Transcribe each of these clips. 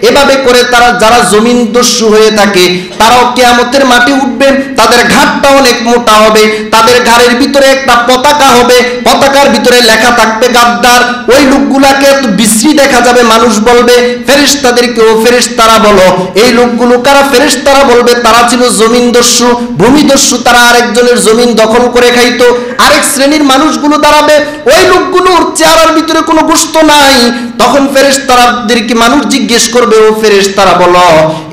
এভাবে করে তারা যারা জমিন দস্যু হয়ে থাকে তারাও কিয়ামতের মাঠে উঠবে, তাদের ঘাড়টা অনেক মোটা হবে, তাদের ঘাড়ের ভিতরে একটা পতাকা হবে, পতাকার ভিতরে লেখা থাকবে গাদ্দার। ওই লোকগুলাকে এত বিশ্রী দেখা যাবে, মানুষ বলবে ফেরেশতাদেরকে, ও ফেরেশতারা বলো এই লোকগুলো কারা? ফেরেশতারা বলবে তারা ছিল জমিন দস্যু, ভূমি দস্যু, তারা আরেকজনের জমিন দখল করে খাইতো। আরেক শ্রেণীর মানুষগুলো দাঁড়াবে, ওই লোকগুলোর চেহারার ভিতরে কোনো গোশত নাই। তখন ফেরেশতাদেরকে মানুষ জিজ্ঞেস করবে, ও ফেরেশতারা বলো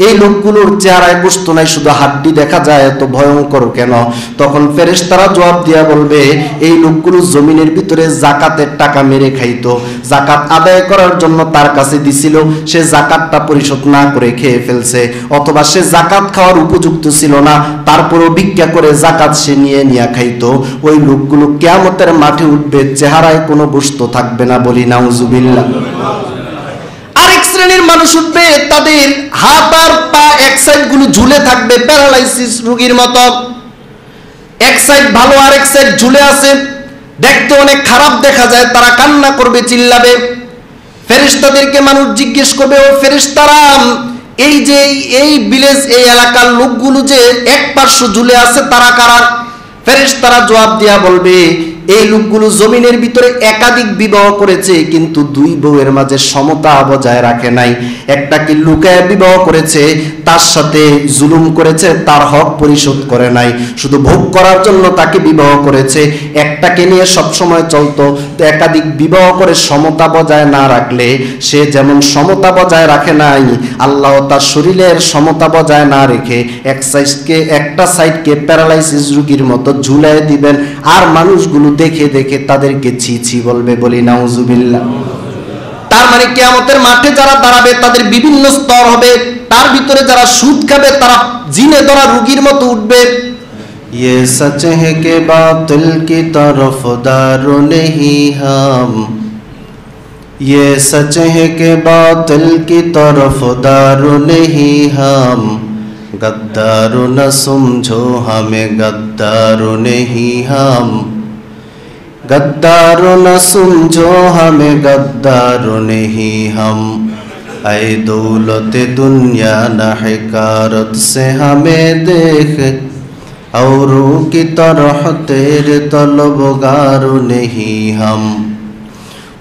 এই লোকগুলোর চেহারায় গোশত নাই, শুধু হাড্ডি দেখা যায়, এত ভয়ঙ্কর কেন? তখন ফেরেশতারা জবাব দিয়া বলবে এই লোকগুলো জমিনের ভিতরে জাকাতের টাকা মেরে খাইতো, জাকাত আদায় করার জন্য তার কাছে দিছিল, সে জাকাতটা পরিশোধ না করে খেয়ে ফেলছে, অথবা সে জাকাত খাওয়ার উপযুক্ত ছিল না, তারপরও ভিক্ষা করে জাকাত সে নিয়ে খাইতো। ওই লোকগুলো কিয়ামতের মাঠে উঠবে, চেহারায় কোনো গোশত থাকবে না, বলি নাউজুবিল্লাহ। আরেক শ্রেণীর মানুষ উঠবে, তাদের হাত আর পা এক সাইড গুলো ঝুলে থাকবে, প্যারালাইসিস রোগীর মতো, এক সাইড ভালো আর এক সাইড ঝুলে আছে, দেখতে অনেক খারাপ দেখা যায়, তারা কান্না করবে, চিল্লাবে। ফেরেশতাদেরকে মানুষ জিজ্ঞেস করবে, ও ফেরেশতারা এই যে এই ভিলেজ, এই এলাকার লোকগুলো যে এক পার্শ্ব ঝুলে আছে তারা কারা? ফেরেশতারা জবাব দিয়া বলবে এই লোকগুলো জমিনের ভিতরে একাধিক বিবাহ করেছে, কিন্তু দুই বউয়ের মাঝে সমতা বজায় রাখে নাই। একটাকে লুকায় বিবাহ করেছে, তার সাথে জুলুম করেছে, তার হক পরিশোধ করে নাই, শুধু ভোগ করার জন্য তাকে বিবাহ করেছে। একটাকে নিয়ে সবসময় চলতো, তো একাধিক বিবাহ করে সমতা বজায় না রাখলে সে যেমন সমতা বজায় রাখে নাই, আল্লাহ তার শরীরের সমতা বজায় না রেখে একটা সাইডকে প্যারালাইসিস রোগীর মতো ঝুলায় দিবেন, আর মানুষগুলো দেখে দেখে তাদেরকে ছি ছি বলবে, বলি নাউজুবিল্লাহ। তার মানে কিয়ামতের মাঠে যারা দাঁড়াবে তাদের বিভিন্ন স্তর হবে, তার ভিতরে যারা সুদ খাবে তারা জিনে ধরা রোগীর মতো উঠবে। ये सच है कि बातिल की तरफदार नहीं हम, ये सच है कि बातिल की तरफदार नहीं हम, गद्दार न समझो हमें गद्दार नहीं हम, गद्दार न समझो हमें गद्दार नहीं हम, ऐ दौलत दुनिया न हकारत से हमें देख, औरों की तरह तेरे तलबगार नहीं हम,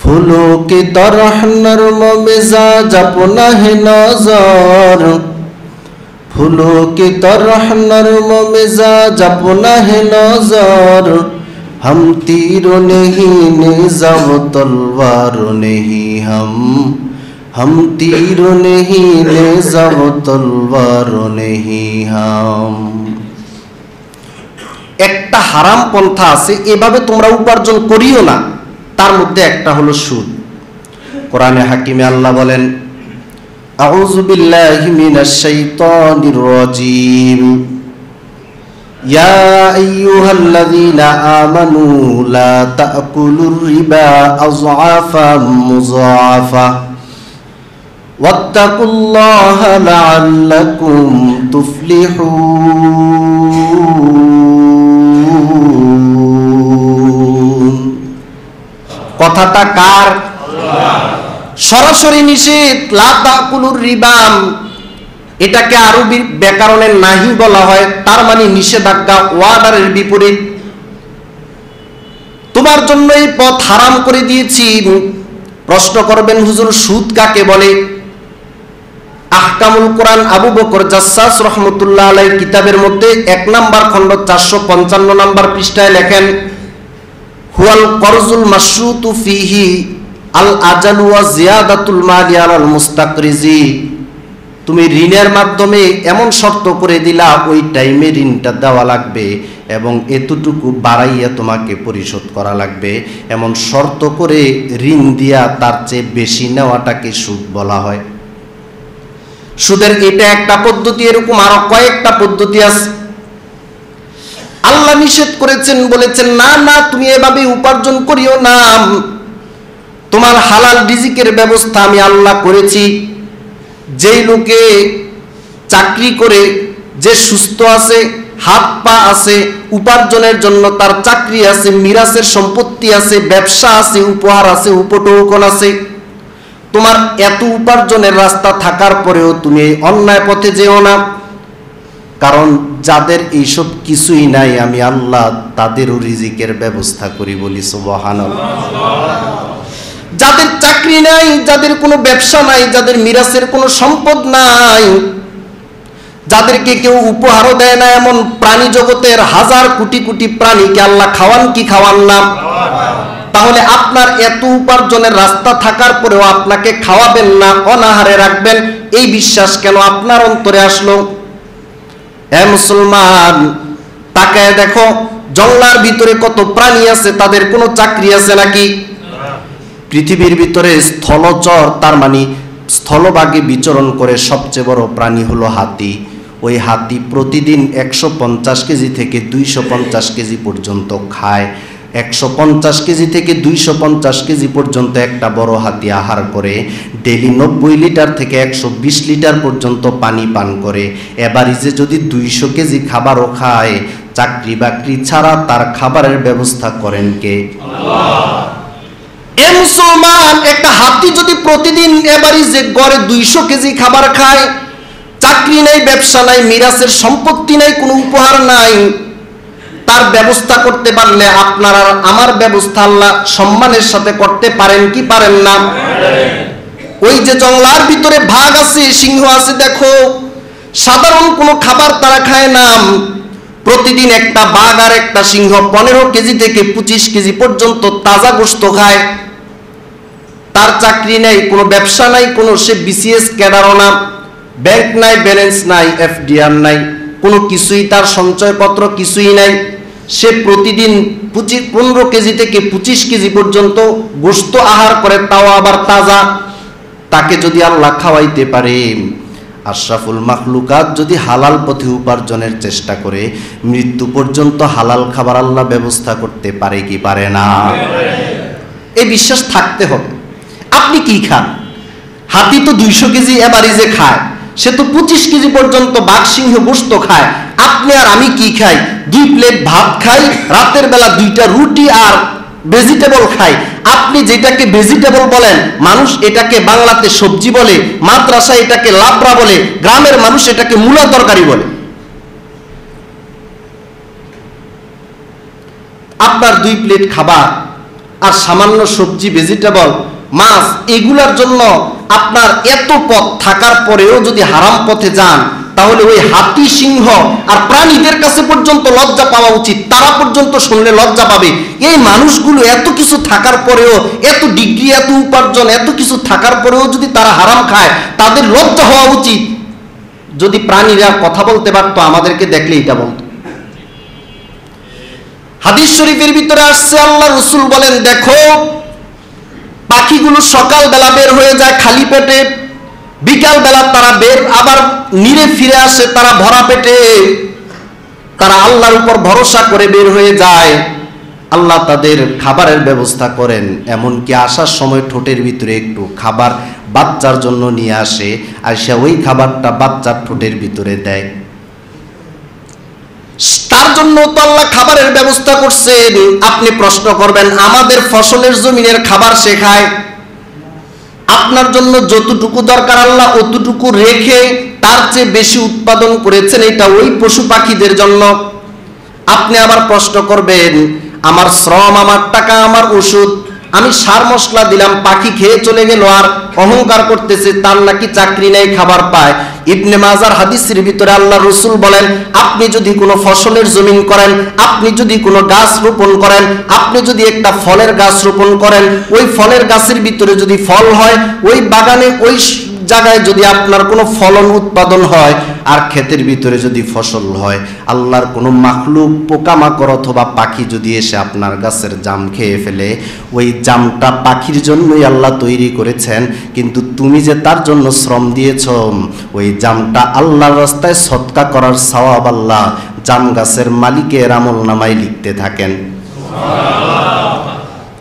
फूलों की तरह नर्म मिजाज अपना है नजर, फूलों की तरह नर्म मिजाज अपना है नजर, हम तीरों नहीं निज़ाम तलवार नहीं हम तीरों नहीं निज़ाम तलवार नहीं हम। একটা হারাম পন্থা আছে, এভাবে তোমরা উপার্জন করিও না, তার মধ্যে একটা হলো সুদ। কোরআনে হাকিমে আল্লাহ বলেন, আউযু বিল্লাহি মিনাশ শাইতানির রাজীম, ইয়া আইয়ুহাল্লাযীনা আমানু লা তাকুলুর রিবা আযআফাম মুযাআফা ওয়াত্তাকুল্লাহা লাআল্লাকুম তুফলিহুন। কথাটা কার? সরাসরি নিষেধ, লা তাকুলুর রিবা, এটাকে আরবি ব্যাকরণের নাহি বলা হয়, তার মানে নিষেধাজ্ঞা, ওয়ার্ডারের বিপরীত। তোমার জন্য এই পথ হারাম করে দিয়েছি। প্রশ্ন করবেন, হুজুর সুদ কাকে বলে? আহকামুল কোরআন আবু বকর জাসসাস রহমতুল্লাহ আলাইহির কিতাবের মধ্যে 1 নম্বর খণ্ড 455 নম্বর পৃষ্ঠায় লেখেন, হুয়াল করজুল মাশরুতু ফিহি আল আজালু ওয়া জিয়াদাতুল মালি আলাল মুস্তাকরিজি। তুমি ঋণের মাধ্যমে এমন শর্ত করে দিলা ওই টাইমে ঋণটা দেওয়া লাগবে এবং এতটুকু বাড়াইয়া তোমাকে পরিশোধ করা লাগবে, এমন শর্ত করে ঋণ দিয়া তার চেয়ে বেশি নেওয়াটাকে সুদ বলা হয়। সুদের এটা একটা পদ্ধতি, এরকম আরো কয়েকটা পদ্ধতি আছে। আল্লাহ নিষেধ করেছেন, বলেছেন না না তুমি এভাবে উপার্জন করিও না, তোমার হালাল রিজিকের ব্যবস্থা আমি আল্লাহ করেছি। যেই লোকে চাকরি করে, যে সুস্থ আছে, হাত পা আছে, উপার্জনের জন্য তার চাকরি আছে, মিরাসের সম্পত্তি আছে, ব্যবসা আছে, উপহার আছে, উপটোকন আছে, তোমার এত উপার্জনের রাস্তা থাকার পরেও তুমি এই অন্যায় পথে যেও না, কারণ যাদের এইসব কিছুই নাই আমি আল্লাহ তাদেরও রিজিকের ব্যবস্থা করি। বলি সুবহানাল্লাহ। যাদের চাকরি নাই, যাদের কোনো ব্যবসা নাই, যাদের মিরাসের কোনো সম্পদ নাই, যাদেরকে কেউ উপহারও দেয় না, এমন প্রাণী জগতের হাজার কোটি কোটি প্রাণীকে আল্লাহ খাওয়ান কি খাওয়ান না? তাহলে আপনার এত উপার্জনের রাস্তা থাকার পরেও আপনাকে খাওয়াবেন না, অনাহারে রাখবেন, এই বিশ্বাস কেন আপনার অন্তরে আসলো? এ মুসলমান, তাকায় দেখো জঙ্গলার ভিতরে কত প্রাণী আছে, তাদের কোনো চাকরি আছে নাকি? পৃথিবীর ভিতরে স্থলচর, তার মানে স্থলভাগে বিচরণ করে সবচেয়ে বড় প্রাণী হলো হাতি। ওই হাতি প্রতিদিন 150 কেজি থেকে 250 কেজি পর্যন্ত খায়। 150 কেজি থেকে 250 কেজি পর্যন্ত একটা বড় হাতি আহার করে। ডেলি 90 লিটার থেকে 120 লিটার পর্যন্ত পানি পান করে। এভারেজে যদি 200 কেজি খাবারও খায়, চাকরি বাকরি ছাড়া তার খাবারের ব্যবস্থা করেন কে? আল্লাহ। এ মুসলমান, একটা হাতি যদি প্রতিদিন এভারেজে গড়ে 200 কেজি খাবার খায়, চাকরি নাই, ব্যবসা নাই, মিরাসের সম্পত্তি নাই, কোনো উপহার নাই, তার ব্যবস্থা করতে পারলে আপনার আর আমার ব্যবস্থা আল্লাহ সম্মানের সাথে করতে পারেন কি পারেন না? ওই যে জঙ্গলার ভিতরে বাঘ আছে, সিংহ আছে, দেখো সাধারণ কোনো খাবার তারা খায় না। প্রতিদিন একটা বাঘ আর একটা সিংহ 15 কেজি থেকে 25 কেজি পর্যন্ত তাজা গোশত খায়। তার চাকরি নাই, কোনো ব্যবসা নাই, কোনো সে বিসিএস ক্যাডারও না, ব্যাংক নাই, ব্যালেন্স নাই, এফডিআর নাই, কোনো কিছুই তার সঞ্চয়পত্র কিছুই নাই। সে প্রতিদিন 15 কেজি থেকে 25 কেজি পর্যন্ত গোশত আহার করে, তাও আবার তাজা। তাকে যদি আল্লাহ খাওয়াইতে পারে, আশরাফুল মাখলুকাত যদি হালাল পথে উপার্জনের চেষ্টা করে, মৃত্যু পর্যন্ত হালাল খাবার আল্লাহ ব্যবস্থা করতে পারে কি পারে না? এই বিশ্বাস থাকতে হবে। আপনি কি খান? হাতি তো 200 কেজি এভারেজে খায়, সে তো 25 কেজি পর্যন্ত বাঘ সিংহ গোশত খায়। আপনি আর আমি কি খাই? 2 প্লেট ভাত খাই, রাতের বেলা 2টা রুটি আর ভেজিটেবল খাই। আপনি যেটাকে ভেজিটেবল বলেন, মানুষ এটাকে বাংলাতে সবজি বলে, মাদ্রাসায় এটাকে লাবড়া বলে, গ্রামের মানুষ এটাকে মূলা তরকারি বলে। আপনার 2 প্লেট খাবার আর সামান্য সবজি, ভেজিটেবল, মাছ, এগুলার জন্য আপনার এত পথ থাকার পরেও যদি হারাম পথে যান, তাহলে ওই হাতি সিংহ আর প্রাণীদের কাছে পর্যন্ত লজ্জা পাওয়া উচিত। তারা পর্যন্ত শুনলে লজ্জা পাবে। এই মানুষগুলো এত কিছু থাকার পরেও, এত ডিগ্রি, এত উপার্জন, এত কিছু থাকার পরেও যদি তারা হারাম খায়, তাদের লজ্জা হওয়া উচিত। যদি প্রাণীরা কথা বলতে পারতো, আমাদেরকে দেখলে এটা বলতো। হাদিস শরীফের ভিতরে আসছে, আল্লাহ রাসূল বলেন, দেখো পাখিগুলো সকালবেলা বের হয়ে যায় খালি পেটে, বিকালবেলা তারা বের আবার নিরে ফিরে আসে তারা ভরা পেটে। তারা আল্লাহর উপর ভরসা করে বের হয়ে যায়, আল্লাহ তাদের খাবারের ব্যবস্থা করেন। এমনকি আসার সময় ঠোঁটের ভিতরে একটু খাবার বাচ্চার জন্য নিয়ে আসে, আর সে ওই খাবারটা বাচ্চার ঠোঁটের ভিতরে দেয়। তার জন্য তো আল্লাহ খাবারের ব্যবস্থা করছেন। আপনি প্রশ্ন করবেন, আমাদের ফসলের জমিনের খাবার সে খায়? আপনার জন্য যতটুকু দরকার আল্লাহ অতটুকু রেখে তার চেয়ে বেশি উৎপাদন করেছেন, এটা ওই পশু পাখিদের জন্য। আপনি আবার প্রশ্ন করবেন, আমার শ্রম, আমার টাকা, আমার ওষুধ, আমি সার মশলা দিলাম, পাখি খেয়ে চলে গেল আর অহংকার করতেছে তার নাকি চাকরি নেই, খাবার পায়। ইবনে মাজার হাদিসের ভিতরে আল্লাহ রাসূল বলেন, আপনি যদি কোনো ফসলের জমিন করেন, আপনি যদি কোনো গাছ রোপণ করেন, আপনি যদি একটা ফলের গাছ রোপণ করেন, ওই ফলের গাছের ভিতরে যদি ফল হয়, ওই বাগানে ওই জায়গায় যদি আপনার কোনো ফলন উৎপাদন হয়, আর ক্ষেতের ভিতরে যদি ফসল হয়, আল্লাহর কোনো মাখলুক, পোকামাকড় অথবা পাখি যদি এসে আপনার গাছের জাম খেয়ে ফেলে, ওই জামটা পাখির জন্যই আল্লাহ তৈরি করেছেন, কিন্তু তুমি যে তার জন্য শ্রম দিয়েছ, ওই জামটা আল্লাহর রাস্তায় সদকা করার সওয়াব আল্লাহ জাম গাছের মালিকের আমলনামায় লিখতে থাকেন।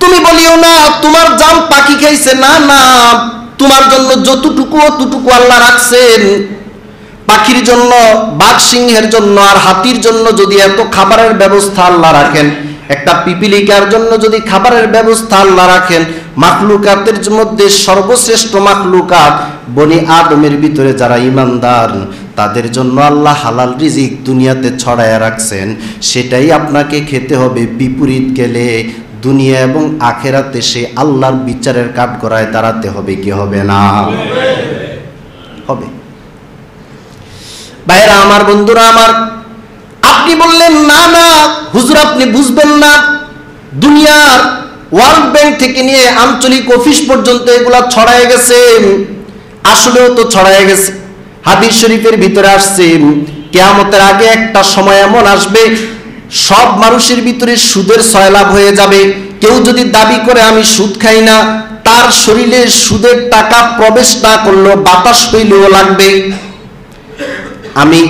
তুমি বলিও না তোমার জাম পাখি খাইছে, না না, তোমার জন্য যতটুকু অতটুকু আল্লাহ রাখছেন। পাখির জন্য, বাঘ সিংহের জন্য আর হাতির জন্য যদি এত খাবারের ব্যবস্থা আল্লাহ রাখেন, একটা পিপিলিকার জন্য যদি খাবারের ব্যবস্থা আল্লাহ রাখেন, মাখলুকাতের মধ্যে সর্বশ্রেষ্ঠ মাখলুকাত বনি আদমের ভিতরে যারা ঈমানদার, তাদের জন্য আল্লাহ হালাল রিজিক দুনিয়াতে ছড়ায় রাখছেন। সেটাই আপনাকে খেতে হবে। বিপরীত গেলে দুনিয়া এবং আখেরাতে সে আল্লাহর বিচারের কাঠগড়ায় দাঁড়াতে হবে কি হবে না? হবে। ভাইরা আমার, বন্ধুরা আমার, আপনি বললেন না না হুজুর আপনি বুঝবেন না, দুনিয়ার ওয়ার্ল্ড ব্যাংক থেকে নিয়ে আঞ্চলিক অফিস পর্যন্ত এগুলা ছড়ায় গেছে। আসলেও তো ছড়ায় গেছে। হাদিস শরীফের ভিতরে আসছে কিয়ামতের আগে একটা সময় এমন আসবে সব মানুষের ভিতরে সুদের সয়লাভ হয়ে যাবে। কেউ যদি দাবি করে আমি সুদ খাই না, তার শরীরে সুদের টাকা প্রবেশ না করলেও বাতাস হইলেও লাগবে। আমি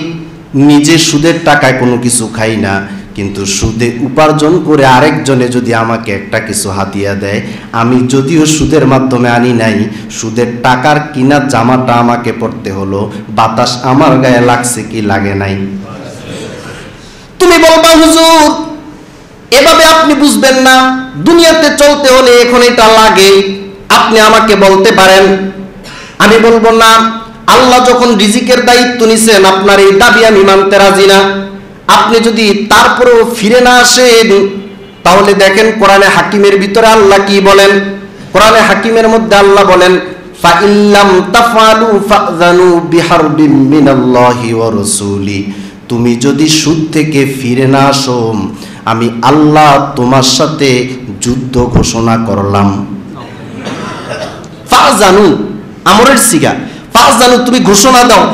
নিজে সুদের টাকায় কোনো কিছু খাই না, কিন্তু সুদে উপার্জন করে আরেকজনে যদি আমাকে একটা কিছু হাতিয়া দেয়, আমি যদিও সুদের মাধ্যমে আনি নাই, সুদের টাকার কিনা জামাটা আমাকে পড়তে হলো, বাতাস আমার গায়ে লাগছে কি লাগে নাই? তুমি বলবা হুজুর এভাবে আপনি বুঝবেন না, দুনিয়াতে চলতে হলে এখন এটা লাগে। আপনি আমাকে বলতে পারেন, আমি বলবো না। আল্লাহ যখন রিজিকের দায়িত্ব নিছেন, আপনার এই দাবি আমি মানতে রাজি না। আপনি যদি তারপরেও ফিরে না আসেন, তাহলে দেখেন কোরআনে হাকিমের ভিতরে আল্লাহ কি বলেন। কোরআনে হাকিমের মধ্যে আল্লাহ বলেন ফাইল্লাম তাফআলু ফাযানু বিহারবিম মিনাল্লাহি ওয়া রাসূলি, তুমি যদি সুদ থেকে ফিরে না আসো, আমি আল্লাহ তোমার সাথে যুদ্ধ ঘোষণা করলাম। ফাযানু আমরের সিগা, ফাযানু তুমি ঘোষণা দাও।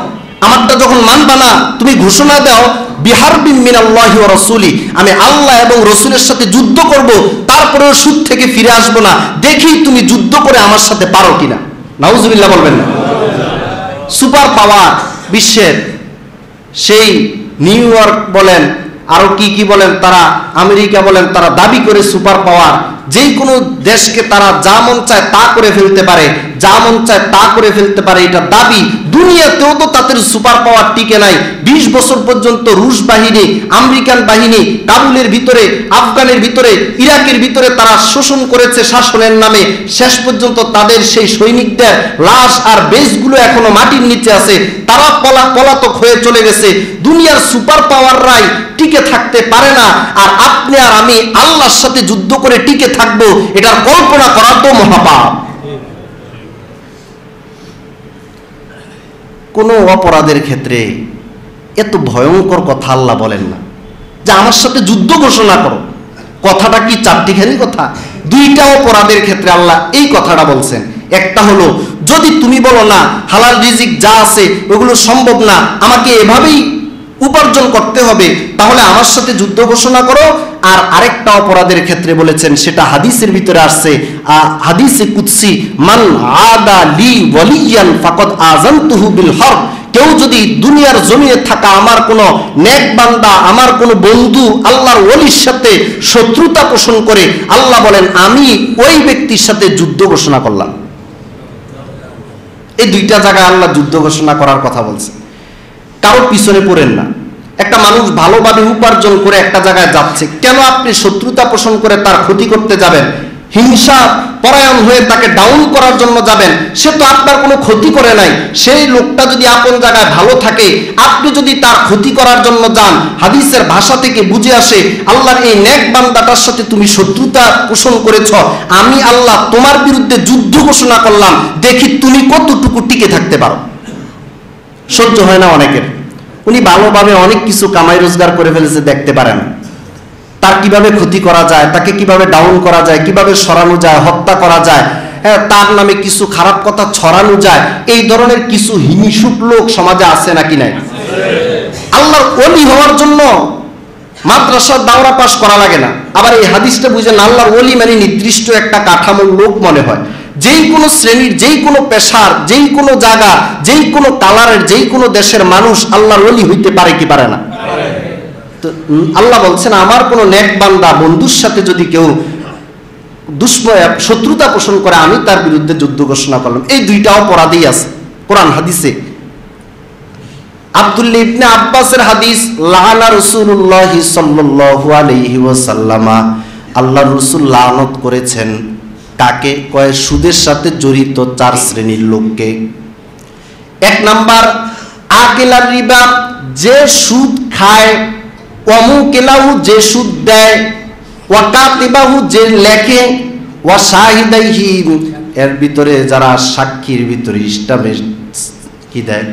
আমারটা যখন মানবা না, তুমি ঘোষণা দাও বিহারবিম মিনাল্লাহি ওয়া রাসূলি, আমি আল্লাহ এবং রাসূলের সাথে যুদ্ধ করব, তারপরেও সুদ থেকে ফিরে আসবো না। দেখি তুমি যুদ্ধ করে আমার সাথে পারো কিনা। নাউজুবিল্লাহ বলবেন না? সুপার পাওয়ার বিশ্বের, সেই নিউ ইয়র্ক বলেন আরো কি কি বলেন, তারা আমেরিকা বলেন, তারা দাবি করে সুপার পাওয়ার। যেই কোনো দেশকে তারা যা মন চায় তা করে ফেলতে পারে, যা মন চায় তা করে ফেলতে পারে, এটা দাবি। দুনিয়াতেও তো তাদের সুপার পাওয়ার টিকে নাই। 20 বছর পর্যন্ত রুশ বাহিনী, আমেরিকান বাহিনী কাবুলের ভিতরে, আফগানের ভিতরে, ইরাকের ভিতরে তারা শোষণ করেছে শাসনের নামে। শেষ পর্যন্ত তাদের সেই সৈনিকদের লাশ আর বেশগুলো এখনো মাটির নিচে আছে। তারা পলাতক হয়ে চলে গেছে। দুনিয়ার সুপার পাওয়াররাই টিকে থাকতে পারে না, আর আপনি আর আমি আল্লাহর সাথে যুদ্ধ করে টিকে থাকবো, এটার কল্পনা করা তো মহাপাপ। কোন অপরাধের ক্ষেত্রে এত ভয়ঙ্কর কথা আল্লাহ বলেন না যে আমার সাথে যুদ্ধ ঘোষণা করো। কথাটা কি চারটিখানি কথা? দুইটা অপরাধের ক্ষেত্রে আল্লাহ এই কথাটা বলছেন। একটা হলো যদি তুমি বলো না হালাল রিজিক যা আছে ওগুলো সম্ভব না, আমাকে এভাবেই উপার্জন করতে হবে, তাহলে আমার সাথে যুদ্ধ ঘোষণা করো। আর আরেকটা অপরাধের ক্ষেত্রে বলেছেন, সেটা হাদিসের ভিতরে আসছে, হাদিসে কুদসি, মান আদা লি ওয়ালিয়ান ফাকাদ আযানতুহু বিল হারব। কেউ যদি দুনিয়ার জমিনে থাকা আমার কোনো নেক বান্দা, আমার কোনো বন্ধু আল্লাহর ওলির সাথে শত্রুতা পোষণ করে, আল্লাহ বলেন আমি ওই ব্যক্তির সাথে যুদ্ধ ঘোষণা করলাম। এই দুইটা জায়গায় আল্লাহ যুদ্ধ ঘোষণা করার কথা বলছে। কারো পিছনে পড়েন না। একটা মানুষ ভালোভাবে উপার্জন করে একটা জায়গায় যাচ্ছে, কেন আপনি শত্রুতা পোষণ করে তার ক্ষতি করতে যাবেন? হিংসা পরায়ণ হয়ে তাকে ডাউন করার জন্য যাবেন? সে তো আপনার কোনো ক্ষতি করে নাই। সেই লোকটা যদি আপন জায়গায় ভালো থাকে, আপনি যদি তার ক্ষতি করার জন্য যান, হাদিসের ভাষা থেকে বুঝে আসে আল্লাহর এই নেক বান্দাটার সাথে তুমি শত্রুতা পোষণ করেছ, আমি আল্লাহ তোমার বিরুদ্ধে যুদ্ধ ঘোষণা করলাম, দেখি তুমি কতটুকু টিকে থাকতে পারো। সহ্য হয় না অনেকের। উনি ভালোভাবে অনেক কিছু কামাই রোজগার করে ফেলেছে, দেখতে পারে না তার কিভাবে ক্ষতি করা যায়, তাকে কিভাবে ডাউন করা যায়, কিভাবে সরানো যায়, হত্যা করা যায়, তার নামে কিছু খারাপ কথা ছড়ানো যায়। এই ধরনের কিছু হিংসুক লোক সমাজে আছে নাকি নাই? আল্লাহর ওলি হওয়ার জন্য মাদ্রাসার দাওরা পাস করা লাগে না। আবার এই হাদিসটা বুঝেন, আল্লাহর ওলি মানে নির্দিষ্ট একটা কাঠামোর লোক মনে হয়। যেই কোনো শ্রেণীর, যেই কোনো পেশার, যেই কোনো জায়গা, যেই কোনো কালারের, যেই কোনো দেশের মানুষ আল্লাহর ওলি হইতে পারে কি পারে না? তো আল্লাহ বলছেন আমার কোনো নেক বান্দা বন্ধুর সাথে যদি কেউ শত্রুতা পোষণ করে, আমি তার বিরুদ্ধে যুদ্ধ ঘোষণা করলাম। এই দুইটা অপরাধই আছে কোরআন হাদিসে। আব্দুল্লাহ ইবনে আব্বাসের হাদিস, লাআনা রাসূলুল্লাহ সাল্লাল্লাহু আলাইহি ওয়াসাল্লাম, আল্লাহর রাসূল লানত করেছেন কাকে কয়? সুদের সাথে জড়িত 4 শ্রেণীর লোককে। 1 নাম্বার আকিলার রিবা, যে সুদ খায়, ওয়ামুকিলাহু, যে সুদ দেয়, ওয়াকাতিবাহু, যে লেখে, ওয়া শাহিদাইহি, এর ভিতরে যারা সাক্ষীর ভিতরে ইসলামে কি দেয়,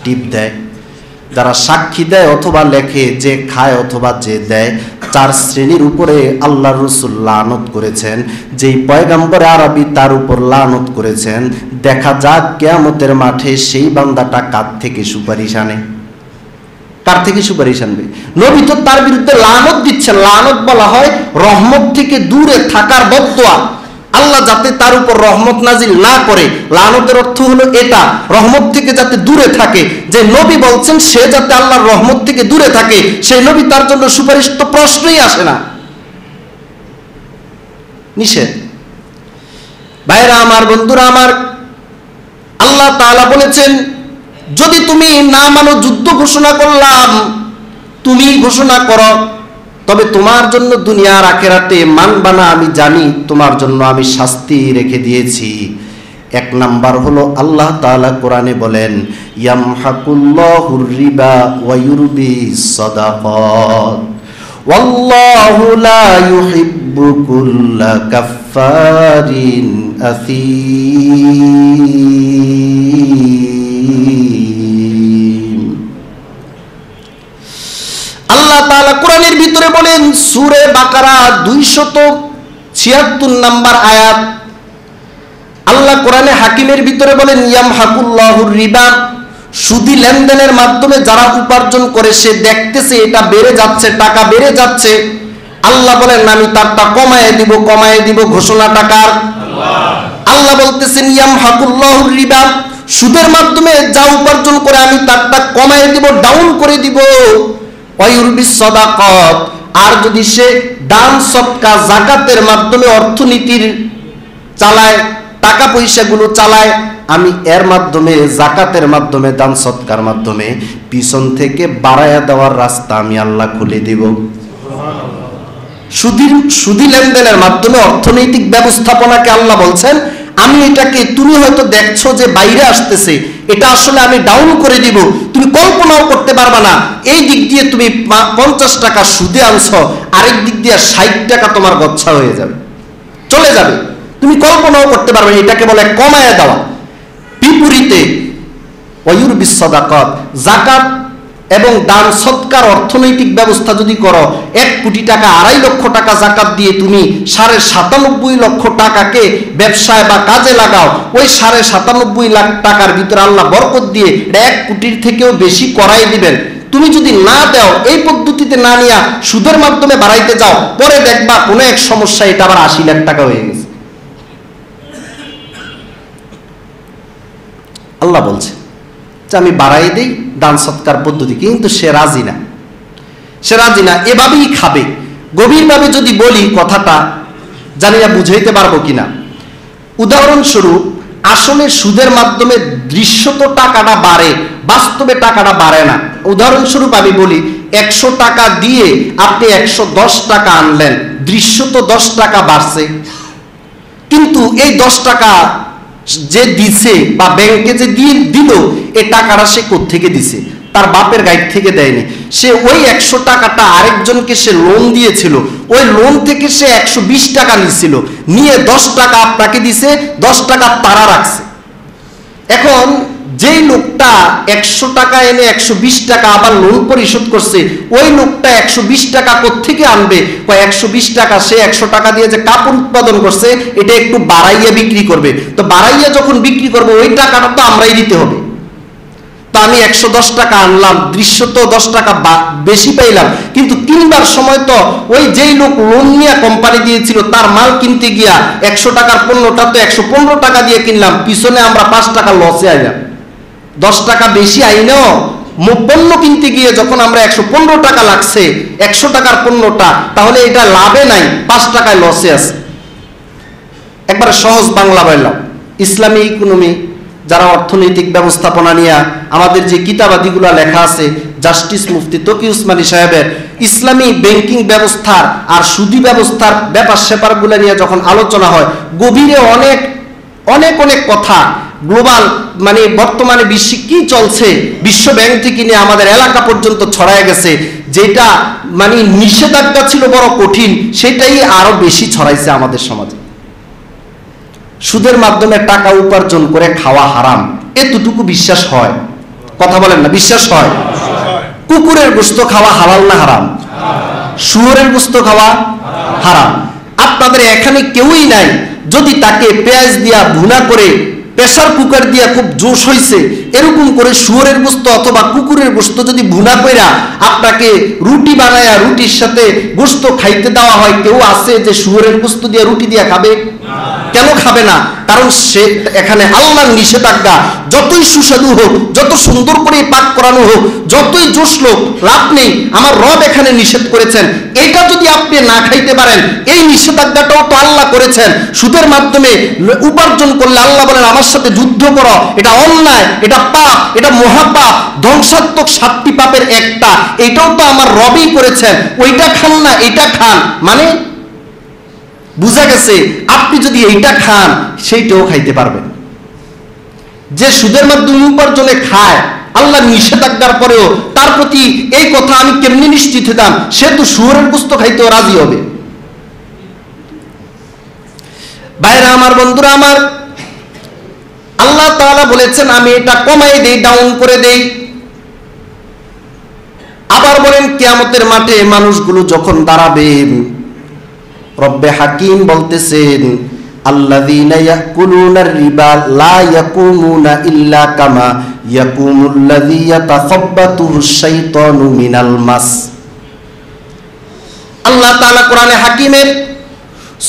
টিপ দেয়, যারা সাক্ষী দেয় অথবা লেখে, যে খায় অথবা যে দেয়। 4 শ্রেণীর উপরে আল্লাহর রাসূল লানত করেছেন, যেই পয়গম্বর আরবি তার উপর লানত করেছেন। দেখা যাক কিয়ামতের মাঠে সেই বান্দাটা কার থেকে সুপারিশ আনে, কার থেকে সুপারিশ আনবে। নবী তো তার বিরুদ্ধে লানত দিচ্ছেন। লানত বলা হয় রহমত থেকে দূরে থাকার বদদোয়া, আল্লাহ যাতে তার উপর রহমত নাজিল না করে। লানতের অর্থ হলো এটা, রহমত থেকে যাতে দূরে থাকে। যে নবী বলছেন সে যাতে আল্লাহর রহমত থেকে দূরে থাকে, সেই নবী তার জন্য সুপারিশ তো প্রশ্নই আসে না, নিষেধ। ভাইরা আমার, বন্ধুরা আমার, আল্লাহ তাআলা বলেছেন যদি তুমি না মানো, যুদ্ধ ঘোষণা করলাম, তুমি ঘোষণা করো, তবে তোমার জন্য দুনিয়ার আখিরাতে মানবা না, আমি জানি তোমার জন্য আমি শাস্তি রেখে দিয়েছি। 1 নাম্বার হলো আল্লাহ তাআলা কোরআনে বলেন ইয়ামহাকুল্লাহুর রিবা ওয়া ইউরবিস সাদাকাত ওয়াল্লাহু লা ইউহিব্বু কুল্লা কাফফারিন আথীম। আল্লাহ তাআলা কোরআনের ভিতরে বলেন, সূরা বাকারা 276 নাম্বার আয়াত, আল্লাহ কোরআনে হাকিমের ভিতরে বলেন ইয়ামহাকুল্লাহুর রিবা, সুদি লেনদেনের মাধ্যমে যারা উপার্জন করে, সে দেখতেছে এটা বেড়ে যাচ্ছে, টাকা বেড়ে যাচ্ছে, আল্লাহ বলেন আমি তারটা কমায় দিব, কমায় দিব। ঘোষণা টাকার আল্লাহ বলতেছেন ইয়ামহাকুল্লাহুর রিবা, সুদের মাধ্যমে যা উপার্জন করে আমি তারটা কমায় দিব, ডাউন করে দিব। ওয়ায়ুরবিস সাদাকাত, আর যদি সে দান সদকা যাকাতের মাধ্যমে অর্থনীতির চালায়, টাকা পয়সাগুলো চালায়, আমি এর মাধ্যমে, যাকাতের মাধ্যমে, দান সদকার মাধ্যমে পিছন থেকে বাড়ায়া দেওয়ার রাস্তা আমি আল্লাহ খুলে দেব। সুদি লেনদেনের মাধ্যমে অর্থনৈতিক ব্যবস্থাপনাকে আল্লাহ বলছেন আমি এটাকে, তুমি হয়তো দেখছো যে বাইরে আসতেছে, এটা আসলে আমি ডাউন করে দিব, তুমি কল্পনাও করতে পারবা না। এই দিক দিয়ে তুমি 50 টাকা সুদে আনছো, আরেক দিক দিয়ে 60 টাকা তোমার গচ্ছা হয়ে যাবে, চলে যাবে, তুমি কল্পনাও করতে পারবে না। এটাকে বলে কমায়া দেওয়া। বিপরীতে ওয়ায়ুরবিস সাদাকাত, যাকাত এবং দান সদকার অর্থনৈতিক ব্যবস্থা যদি করো, 1 কোটি টাকা, 2.5 লক্ষ টাকা যাকাত দিয়ে তুমি 97.5 লক্ষ টাকাকে ব্যবসায় বা কাজে লাগাও, ওই 97.5 লাখ টাকার ভিতরে আল্লাহ বরকত দিয়ে 1 কোটির থেকেও বেশি করাই দিবেন। তুমি যদি না দাও, এই পদ্ধতিতে না নিয়া সুদের মাধ্যমে বাড়াইতে যাও, পরে দেখবা কোনো এক সমস্যা এটা আবার 80 লাখ টাকা হয়ে গেছে। আল্লাহ বলছে যে আমি বাড়াই দেই দান সৎকার পদ্ধতি, কিন্তু সে রাজি না, সে রাজি না, এভাবেই খাবে। গভীরভাবে যদি বলি কথাটা, জানি না বুঝাইতে পারবো কিনা। উদাহরণস্বরূপ, আসলে সুদের মাধ্যমে দৃশ্যত টাকাটা বাড়ে, বাস্তবে টাকাটা বাড়ে না। উদাহরণস্বরূপ আমি বলি, 100 টাকা দিয়ে আপনি 110 টাকা আনলেন, দৃশ্যত 10 টাকা বাড়ছে, কিন্তু এই 10 টাকা যে দিছে বা ব্যাংকে যে দিল, এই টাকাটা সে কোত্থেকে দিছে? তার বাপের গাইড থেকে দেয়নি। সে ওই 100 টাকাটা আরেকজনকে সে লোন দিয়েছিল, ওই লোন থেকে সে 120 টাকা নিছিল, নিয়ে 10 টাকা আপনাকে দিছে, 10 টাকা তারা রাখছে। এখন যেই লোকটা 100 টাকা এনে 120 টাকা আবার লোন পরিশোধ করছে, ওই লোকটা 120 টাকা কোত্থেকে আনবে? 120 টাকা সে 100 টাকা দিয়ে যে কাপড় উৎপাদন করছে, এটা একটু বাড়াইয়া বিক্রি করবে। তো বাড়াইয়া যখন বিক্রি করবে, ওই টাকাটা তো আমরাই দিতে হবে। তো আমি 110 টাকা আনলাম, দৃশ্যত 10 টাকা বেশি পাইলাম, কিন্তু কিনবার সময় তো ওই যেই লোক লোন নিয়ে কোম্পানি দিয়েছিল, তার মাল কিনতে গিয়া 100 টাকার পণ্যটা তো 115 টাকা দিয়ে কিনলাম, পিছনে আমরা 5 টাকা লসে আইলাম। 10 টাকা বেশি আইনেও পণ্য কিনতে গিয়ে যখন আমরা 115 টাকা লাগছে 100 টাকার পণ্যটা, তাহলে এটা লাভে নাই, 5 টাকায় লসে আছে। একবারে সহজ বাংলা বললাম, ইসলামী ইকোনমি যারা অর্থনৈতিক ব্যবস্থাপনা নিয়ে আমাদের যে কিতাবাদিগুলো লেখা আছে, জাস্টিস মুফতি তকি উসমানী সাহেবের ইসলামী ব্যাংকিং ব্যবস্থার আর সুদী ব্যবস্থার ব্যাপার স্যাপারগুলো নিয়ে যখন আলোচনা হয়, গভীরে অনেক অনেক অনেক কথা, গ্লোবাল মানে বর্তমানে বিশ্বে কি চলছে, বিশ্ব ব্যাংক থেকে নিয়ে আমাদের এলাকা পর্যন্ত ছড়ায় গেছে, যেটা মানে নিষেধাজ্ঞা ছিল বড় কঠিন, সেটাই আরো বেশি ছড়াইছে আমাদের সমাজে। সুদের মাধ্যমে টাকা উপার্জন করে খাওয়া হারাম, এতটুকু বিশ্বাস হয়? কথা বলেন না, বিশ্বাস হয়? কুকুরের গোশত খাওয়া হালাল না হারাম? শুয়োরের গোশত খাওয়া হারাম। আপনাদের এখানে কেউই নাই যদি তাকে পেঁয়াজ দিয়া ভুনা করে প্রেসার কুকার দিয়া খুব জোশ হইছে এরকম করে শুয়োরের গোশত অথবা কুকুরের গোশত যদি ভুনা কইরা আপনাকে রুটি বানায়া রুটির সাথে গোশত খাইতে দেওয়া হয়, কেউ আছে যে শুয়োরের গোশত দিয়া রুটি দিয়া খাবে? কেন খাবে না? কারণ সে এখানে আল্লাহর নিষেধাজ্ঞা, যতই সুস্বাদু হোক, যত সুন্দর করে পাক করানো হোক, যতই জোশ লোক, লাভ নেই, আমার রব এখানে নিষেধ করেছেন। এটা যদি আপনি না খাইতে পারেন, এই নিষেধাজ্ঞাটাও তো আল্লাহ করেছেন। সুদের মাধ্যমে উপার্জন করলে আল্লাহ বলেন আমার সাথে যুদ্ধ করো, এটা অন্যায়, এটা পাপ, এটা মহাপাপ, ধ্বংসাত্মক 7টি পাপের একটা, এটাও তো আমার রবই করেছেন। ওইটা খান না, এটা খান, মানে বুঝা গেছে আপনি যদি এইটা খান সেইটাও খাইতে পারবেন। যে সুদের মাধ্যমে উপার্জনে খায় আল্লাহ নিষেধাজ্ঞার পরেও তার প্রতি এই কথা আমি কেমনি নিশ্চিত হতাম, সে তো শুয়োরের গোশত খাইতেও রাজি হবে। ভাইরা আমার, বন্ধুরা আমার, আল্লাহ তাআলা বলেছেন আমি এটা কমাই দেই, ডাউন করে দেই। আবার বলেন কিয়ামতের মাঠে মানুষগুলো যখন দাঁড়াবে, রব্বে হাকিম বলতেছেন আল্লাযীনা ইয়াকুলুনার রিবা লা ইয়াকুমুনা ইল্লা কামা ইয়াকুমুল্লাযী ইয়াতাখাব্বাতুহুশ শাইতানু মিনাল মাস। আল্লাহ তাআলা কোরআনে হাকিমের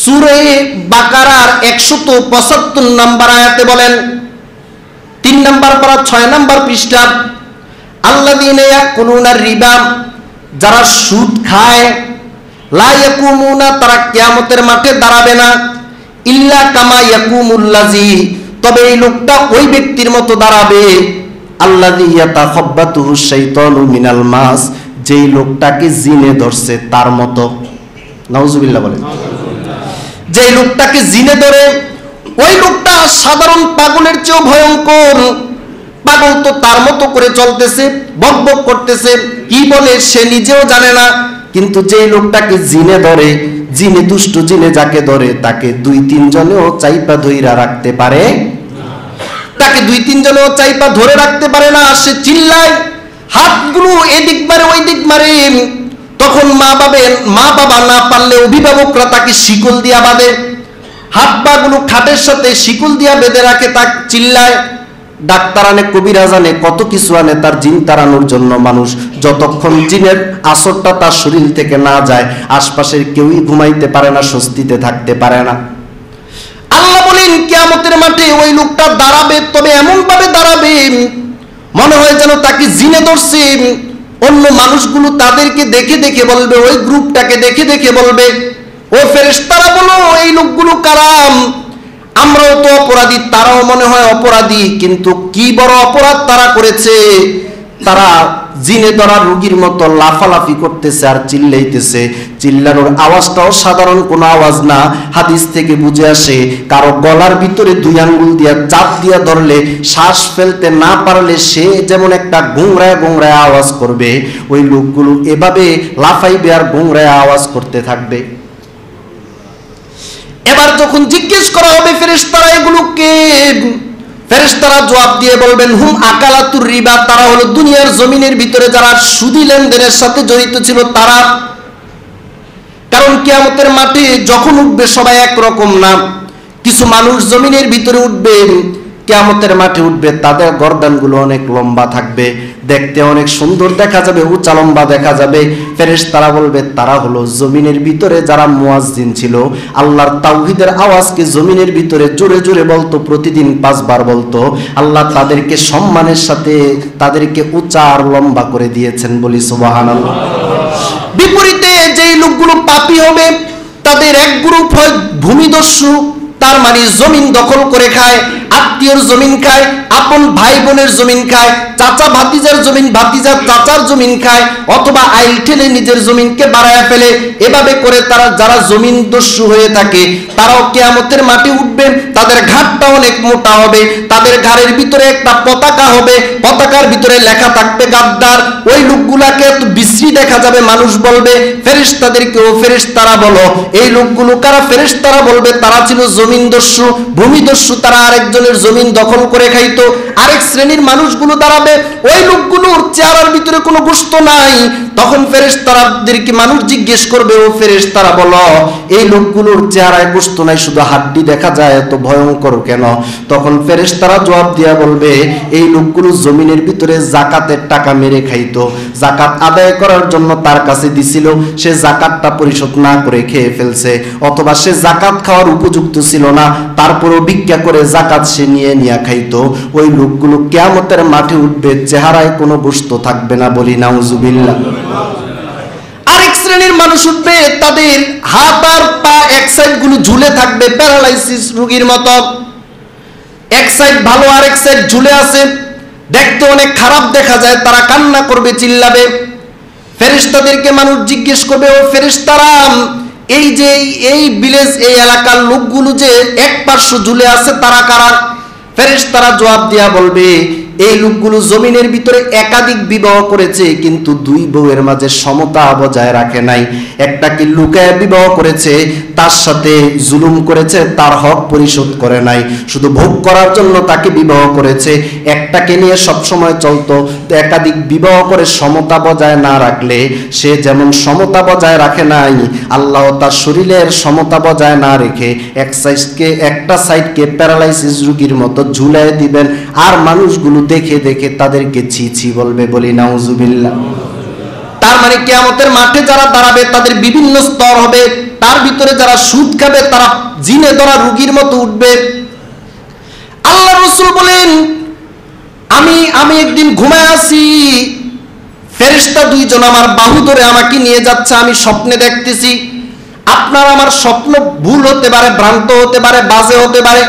সূরা বাকারার 175 নম্বর আয়াতে বলেন, 3 নম্বর পারা 6 নম্বর পৃষ্ঠা, আল্লাযীনা ইয়াকুলুনার রিবা, যারা সুদ খায়, লা ইয়াকুমুনা, তারা কিয়ামতের মাঠে দাঁড়াবে না, ইল্লা কামা ইয়াকুমুল্লাযী, তবে এই লোকটা ওই ব্যক্তির মতো দাঁড়াবে, আল্লাযী ইয়াতাখাব্বাতুহুশ শাইতানু মিনাল মাস, যেই লোকটাকে জিনে ধরছে তার মতো। নাউজুবিল্লাহ বলেন। যেই লোকটাকে জিনে ধরে ওই লোকটা সাধারণ পাগলের চেয়েও ভয়ঙ্কর। পাগল তো তার মতো করে চলতেছে, বকবক করতেছে, কি বলে সে নিজেও জানে না। কিন্তু যে লোকটাকে জিনে ধরে, জিনে দুষ্ট জিনে যাকে ধরে তাকে 2-3 জনেও চাইপা ধইরা রাখতে পারে, তাকে 2-3 জনেও চাইপা ধরে রাখতে পারে না। সে চিল্লায়, হাতগুলো এদিক মারে ওই দিক মারে। তখন মা বাবা না পারলে অভিভাবকরা তাকে শিকল দিয়া বাঁধে, হাত পা গুলো খাটের সাথে শিকল দিয়া বেঁধে রাখে, তাকে চিল্লায়। ডাক্তার আনে, কবিরাজ আনে, কত কিছু আনে তার জিন তাড়ানোর জন্য। মানুষ যতক্ষণ জিনের আসরটা তার শরীর থেকে না যায়, আশপাশের কেউই ঘুমাইতে পারে না, স্বস্তিতে থাকতে পারে না। আল্লাহ বলেন কিয়ামতের মাঠে ওই লোকটা দাঁড়াবে, তবে এমন ভাবে দাঁড়াবে মনে হয় যেন তাকে জিনে ধরছে। অন্য মানুষগুলো তাদেরকে দেখে দেখে বলবে, ওই গ্রুপটাকে দেখে দেখে বলবে, ও ফেরেশতারা বলো এই লোকগুলো কারাম, আমরাও তো অপরাধী, তারাও মনে হয় অপরাধী, কিন্তু কি বড় অপরাধ তারা করেছে। তারা জিনে ধরা রোগীর মতো লাফালাফি করতেছে আর চিল্লাইতেছে। চিল্লানোর আওয়াজটাও সাধারণ কোনো আওয়াজ না। হাদিস থেকে বুঝে আসে, কারো গলার ভিতরে 2 আঙ্গুল দিয়া চাপ দিয়া ধরলে, শ্বাস ফেলতে না পারলে সে যেমন একটা গুংরায় গুংরায় আওয়াজ করবে, ওই লোকগুলো এভাবে লাফাইবে আর গুংরায় আওয়াজ করতে থাকবে। এবার যখন জিজ্ঞেস করা হবে ফেরেশতারা এগুলো কে, ফেরেশতারা জবাব দিয়ে বলবেন, হুম আকালাতুর রিবা, তারা হলো দুনিয়ার জমিনের ভিতরে যারা সুদী লেনদেনের সাথে জড়িত ছিল তারা। কারণ কিয়ামতের মাঠে যখন উঠবে সবাই একরকম না, কিছু মানুষ জমিনের ভিতরে উঠবে, কিয়ামতের মাঠে উঠবে, তাদের গর্দানগুলো অনেক লম্বা থাকবে, দেখতে অনেক সুন্দর দেখা যাবে, উঁচা লম্বা দেখা যাবে। ফেরেশতারা বলবে তারা হলো জমিনের ভিতরে যারা মুয়াজ্জিন ছিল, আল্লাহর তাওহীদের আওয়াজকে জমিনের ভিতরে জোরে জোরে বলতো, প্রতিদিন 5 বার বলতো। আল্লাহ তাদেরকে সম্মানের সাথে তাদেরকে উঁচা আর লম্বা করে দিয়েছেন, বলি সুবহানাল্লাহ। বিপরীতে যেই লোকগুলো পাপী হবে, তাদের এক গ্রুপ হয় ভূমিদস্যু, তার মানে জমিন দখল করে খায়, আত্মীয়র জমিন খায়, আপন ভাই বোনের জমিন খায়, চাচা ভাতিজার জমিন, ভাতিজা চাচার জমিন খায়, অথবা আইল ঠেলে নিজের জমিনকে বাড়ায় ফেলে। এভাবে করে তারা যারা জমিন দস্যু হয়ে থাকে তারাও কিয়ামতের মাঠে উঠবে। তাদের ঘাটটা অনেক মোটা হবে, তাদের ঘাড়ের ভিতরে একটা পতাকা হবে, পতাকার ভিতরে লেখা থাকবে গাদ্দার। ওই লোকগুলাকে এত বিশ্রী দেখা যাবে, মানুষ বলবে ফেরেশতাদেরকে, ও ফেরেশতারা বলো এই লোকগুলো কারা? ফেরেশতারা বলবে তারা ছিল জমিন দস্যু, ভূমি দস্যু, তারা আরেকজনের জমিন দখল করে খাইতো। আরেক শ্রেণীর মানুষগুলো দাঁড়াবে, ওই লোকগুলোর চেহারার ভিতরে কোনো গোশত নাই। তখন ফেরেশতাদেরকে মানুষ জিজ্ঞেস করবে, ও ফেরেশতারা বলো এই লোকগুলোর চেহারায় গোশত নাই, শুধু হাড্ডি দেখা যায়, এত ভয়ঙ্কর কেন? তখন ফেরেশতারা জবাব দিয়া বলবে এই লোকগুলো জমিনের ভিতরে যাকাতের টাকা মেরে খাইতো, যাকাত আদায় করার জন্য তার কাছে দিছিল, সে যাকাতটা পরিশোধ না করে খেয়ে ফেলছে, অথবা সে যাকাত খাওয়ার উপযুক্ত ছিল না, তারপরও ভিক্ষা করে যাকাত সে নিয়ে খাইতো। ওই লোকগুলো কিয়ামতের মাঠে উঠবে, চেহারায় কোনো গোশত থাকবে না, বলি নাউজুবিল্লাহ। আরেক শ্রেণীর মানুষ উঠবে, তাদের হাত আর পা এক সাইড গুলো ঝুলে থাকবে, প্যারালাইসিস রোগীর মতো, এক সাইড ভালো আর এক সাইড ঝুলে আছে, দেখতে অনেক খারাপ দেখা যায়, তারা কান্না করবে, চিল্লাবে। ফেরেশতাদেরকে মানুষ জিজ্ঞেস করবে, ও ফেরেশতারা এই যে এই ভিলেজ, এই এলাকার লোকগুলো যে এক পার্শ্ব ঝুলে আছে তারা কারা? ফেরেশতারা জবাব দিয়া বলবে এই লোকগুলো জমিনের ভিতরে একাধিক বিবাহ করেছে, কিন্তু দুই বউয়ের মাঝে সমতা বজায় রাখে নাই। একটাকে লুকায় বিবাহ করেছে, তার সাথে জুলুম করেছে, তার হক পরিশোধ করে নাই, শুধু ভোগ করার জন্য তাকে বিবাহ করেছে। একটাকে নিয়ে সবসময় চলতো, একাধিক বিবাহ করে সমতা বজায় না রাখলে সে যেমন সমতা বজায় রাখে নাই, আল্লাহ তার শরীরের সমতা বজায় না রেখে একটা সাইডকে প্যারালাইসিস রোগীর মতো ঝুলাই দিবেন, আর মানুষগুলো দেখে দেখে তাদেরকে ছি ছি বলবে, বলি নাউজুবিল্লাহ। তার মানে কিয়ামতের মাঠে যারা দাঁড়াবে তাদের বিভিন্ন স্তর হবে, তার ভিতরে যারা সুদ খাবে তারা জিনে ধরা রোগীর মতো উঠবে। আল্লাহ রাসূল বলেন আমি একদিন ঘুমায় আছি, ফেরেশতা দুইজন আমার বাহু ধরে আমাকে নিয়ে যাচ্ছে, আমি স্বপ্নে দেখতেছি। আপনার আমার স্বপ্ন ভুল হতে পারে, ভ্রান্ত হতে পারে, বাজে হতে পারে,